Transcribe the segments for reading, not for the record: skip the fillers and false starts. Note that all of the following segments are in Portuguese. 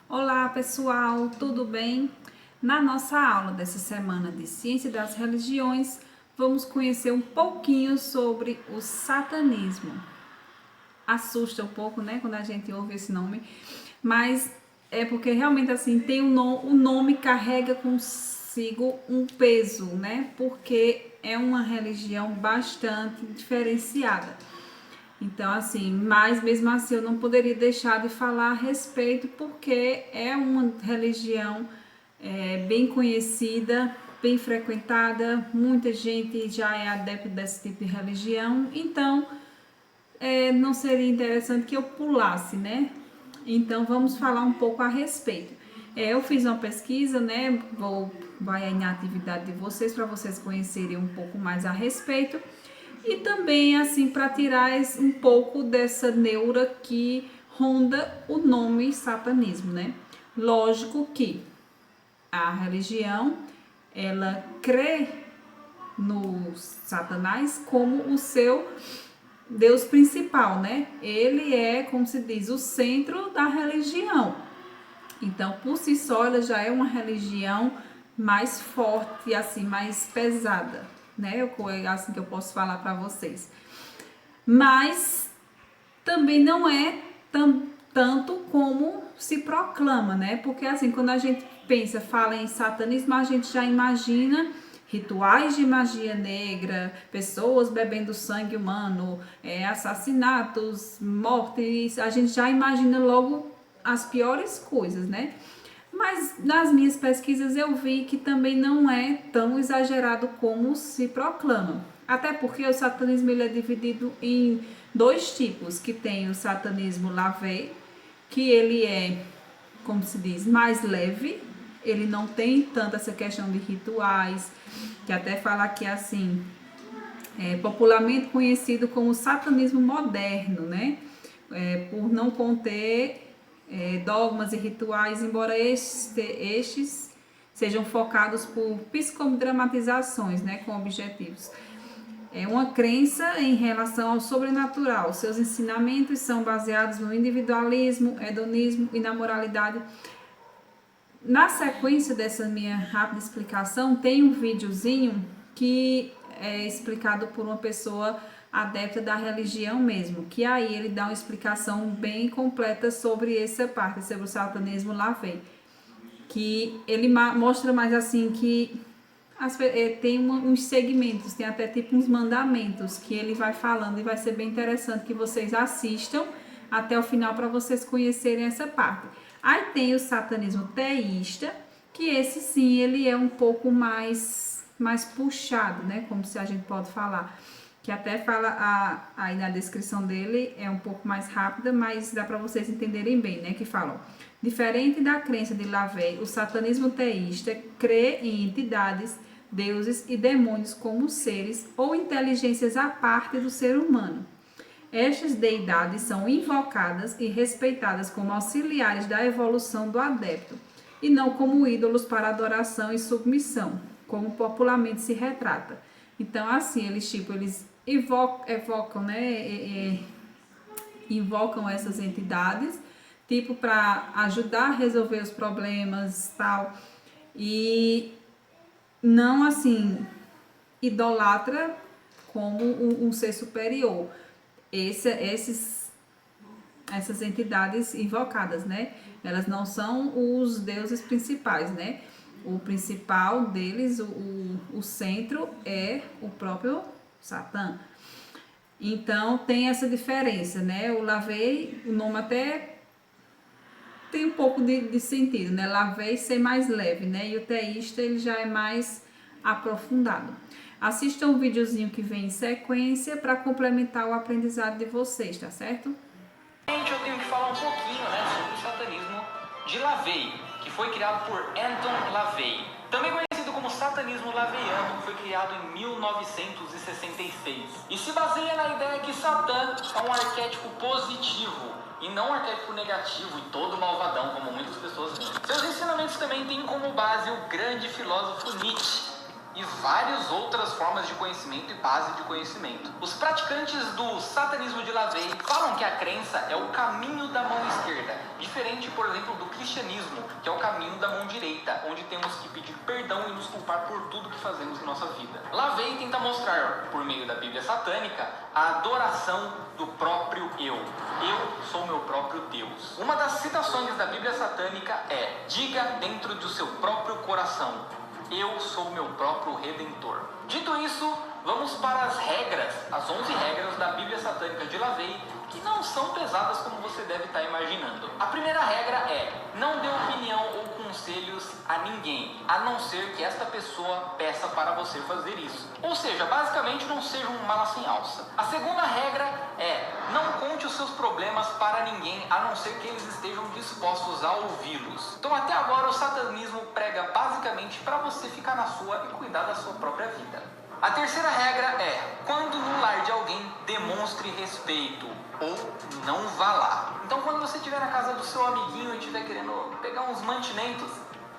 Olá pessoal, tudo bem? Na nossa aula dessa semana de Ciência das Religiões, vamos conhecer um pouquinho sobre o satanismo. Assusta um pouco, né, quando a gente ouve esse nome, mas é porque realmente assim tem o nome carrega consigo um peso, né? Porque é uma religião bastante diferenciada. Então, assim, mas mesmo assim eu não poderia deixar de falar a respeito, porque é uma religião bem conhecida, bem frequentada, muita gente já é adepto desse tipo de religião, então não seria interessante que eu pulasse, né? Então vamos falar um pouco a respeito. Eu fiz uma pesquisa, né? Vai aí na atividade de vocês para vocês conhecerem um pouco mais a respeito. E também, assim, para tirar um pouco dessa neura que ronda o nome satanismo, né? Lógico que a religião, ela crê no Satanás como o seu Deus principal, né? Ele é, como se diz, o centro da religião. Então, por si só, ela já é uma religião mais forte, assim, mais pesada, né? É assim que eu posso falar para vocês. Mas também não é tanto como se proclama, né? Porque assim, quando a gente fala em satanismo, a gente já imagina rituais de magia negra, pessoas bebendo sangue humano, assassinatos, mortes, a gente já imagina logo as piores coisas, né? Mas nas minhas pesquisas eu vi que também não é tão exagerado como se proclama. Até porque o satanismo ele é dividido em dois tipos, que tem o satanismo lavei, que ele é, como se diz, mais leve, ele não tem tanto essa questão de rituais, que até fala aqui assim, popularmente conhecido como satanismo moderno, né? Por não conter dogmas e rituais, embora estes sejam focados por psicodramatizações, né, com objetivos. É uma crença em relação ao sobrenatural. Seus ensinamentos são baseados no individualismo, hedonismo e na moralidade. Na sequência dessa minha rápida explicação, tem um videozinho que é explicado por uma pessoa adepta da religião mesmo, que aí ele dá uma explicação bem completa sobre essa parte, sobre o satanismo lavei, que ele mostra mais assim que tem uns segmentos, tem até tipo uns mandamentos que ele vai falando e vai ser bem interessante que vocês assistam até o final para vocês conhecerem essa parte. Aí tem o satanismo teísta, que esse sim, ele é um pouco mais puxado, né? Como se a gente pode falar. Que até fala aí na descrição dele, é um pouco mais rápida, mas dá para vocês entenderem bem, né? Que falam, diferente da crença de Lavey, o satanismo teísta crê em entidades, deuses e demônios como seres ou inteligências à parte do ser humano. Estas deidades são invocadas e respeitadas como auxiliares da evolução do adepto, e não como ídolos para adoração e submissão, como popularmente se retrata. Então, assim, eles evocam, né, invocam essas entidades, tipo para ajudar a resolver os problemas, tal, e não assim idolatra como um ser superior. Essas entidades invocadas, né? Elas não são os deuses principais, né? O principal deles, o centro, é o próprio Satã. Então tem essa diferença, né? O lavei, o nome até tem um pouco de sentido, né? Lavei ser mais leve, né? E o teísta ele já é mais aprofundado. Assistam um videozinho que vem em sequência para complementar o aprendizado de vocês, tá certo? Eu tenho que falar um pouquinho, né, sobre o satanismo de Lavey, que foi criado por Anton Lavey, também conhecido como satanismo laveiano, que foi criado em 1966 e se baseia na ideia que Satã é um arquétipo positivo e não um arquétipo negativo e todo malvadão, como muitas pessoas veem. Seus ensinamentos também têm como base o grande filósofo Nietzsche. e várias outras formas de conhecimento e base de conhecimento. Os praticantes do satanismo de LaVey falam que a crença é o caminho da mão esquerda, diferente, por exemplo, do cristianismo, que é o caminho da mão direita, onde temos que pedir perdão e nos culpar por tudo que fazemos em nossa vida. LaVey tenta mostrar, por meio da Bíblia satânica, a adoração do próprio eu. Eu sou meu próprio Deus. Uma das citações da Bíblia satânica é: diga dentro do seu próprio coração: eu sou meu próprio Redentor. Dito isso, vamos para as regras, as 11 regras da Bíblia satânica de LaVey, que não são pesadas como você deve estar imaginando. A primeira regra é: não dê opinião ou conselhos a ninguém, a não ser que esta pessoa peça para você fazer isso. Ou seja, basicamente, não seja um mala sem alça. A segunda regra é: não conte os seus problemas para ninguém, a não ser que eles estejam dispostos a ouvi-los. Então, até agora, o satanismo prega basicamente para você ficar na sua e cuidar da sua própria vida. A terceira regra é: quando no lar de alguém, demonstre respeito ou não vá lá. Então, quando você estiver na casa do seu amiguinho e estiver querendo pegar uns mantimentos,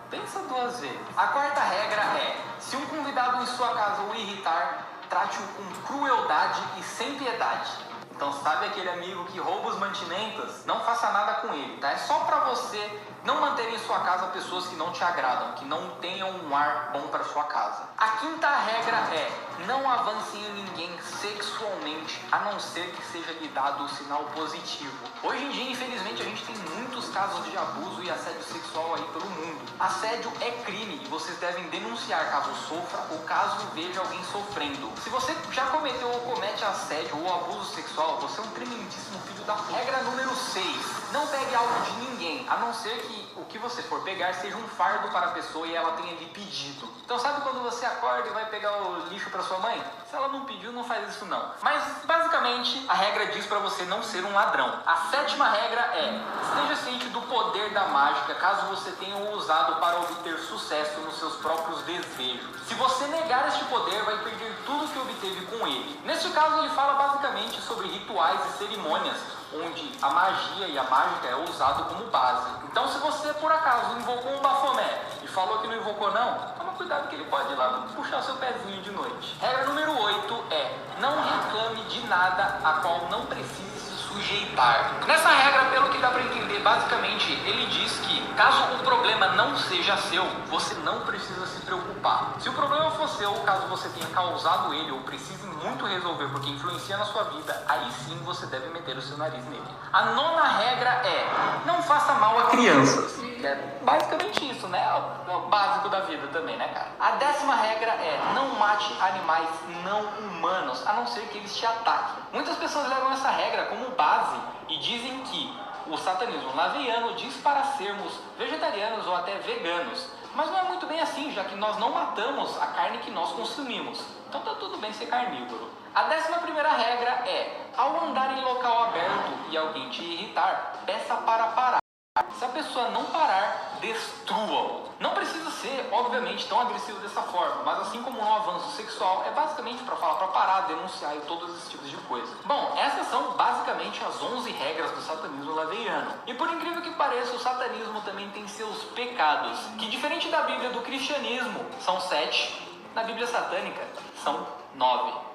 pensa duas vezes. A quarta regra é: se um convidado em sua casa o irritar, trate-o com crueldade e sem piedade. Então, sabe aquele amigo que rouba os mantimentos? Não faça nada com ele, tá? É só para você não manter em sua casa pessoas que não te agradam, que não tenham um ar bom para sua casa. A quinta regra é: não avance em ninguém sexualmente, a não ser que seja lhe dado o sinal positivo. Hoje em dia, infelizmente, a gente tem muitos casos de abuso e assédio sexual aí pelo mundo. Assédio é crime e vocês devem denunciar caso sofra ou caso veja alguém sofrendo. Se você já cometeu ou comete assédio ou abuso sexual, você é um tremendíssimo filho da puta. Regra número 6. Não pegue algo de ninguém, a não ser que o que você for pegar seja um fardo para a pessoa e ela tenha lhe pedido. Então, sabe quando você acorda e vai pegar o lixo para sua mãe? Se ela não pediu, não faz isso não. Mas, basicamente, a regra diz para você não ser um ladrão. A sétima regra é: esteja ciente do poder da mágica, caso você tenha o usado para obter sucesso nos seus próprios desejos. Se você negar este poder, vai perder tudo que obteve com ele. Neste caso, ele fala basicamente sobre rituais e cerimônias, onde a magia e a mágica é usado como base. Então, se você por acaso invocou um bafomé e falou que não invocou não, toma cuidado que ele pode ir lá puxar o seu pezinho de noite. Regra número 8 é: não reclame de nada a qual não precise se sujeitar. Nessa regra, pelo que dá para entender, basicamente, ele diz que caso o problema não seja seu, você não precisa se preocupar. Se o problema for seu, caso você tenha causado ele ou precise muito resolver porque influencia na sua vida, aí sim você deve meter o seu nariz nele. A nona regra é: não faça mal a crianças. Que é basicamente isso, né? É o básico da vida também, né, cara? A 10ª regra é: não mate animais não humanos, a não ser que eles te ataquem. Muitas pessoas levam essa regra como base e dizem que o satanismo laveiano diz para sermos vegetarianos ou até veganos. Mas não é muito bem assim, já que nós não matamos a carne que nós consumimos. Então tá tudo bem ser carnívoro. A 11ª regra é: ao andar em local aberto e alguém te irritar, peça para parar. Se a pessoa não parar, destrua-o. Não precisa ser, obviamente, tão agressivo dessa forma, mas assim como um avanço sexual, é basicamente para falar para parar, denunciar e todos esses tipos de coisa. Bom, essas são basicamente as 11 regras do satanismo laveiano. E por incrível que pareça, o satanismo também tem seus pecados, que diferente da Bíblia do cristianismo, são 7, na Bíblia satânica são 9.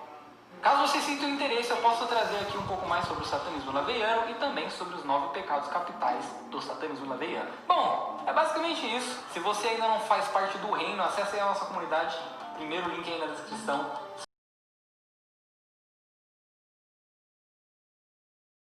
Caso você sinta interesse, eu posso trazer aqui um pouco mais sobre o satanismo laveiano e também sobre os 9 pecados capitais do satanismo laveiano. Bom, é basicamente isso. Se você ainda não faz parte do reino, acesse aí a nossa comunidade. Primeiro link aí na descrição.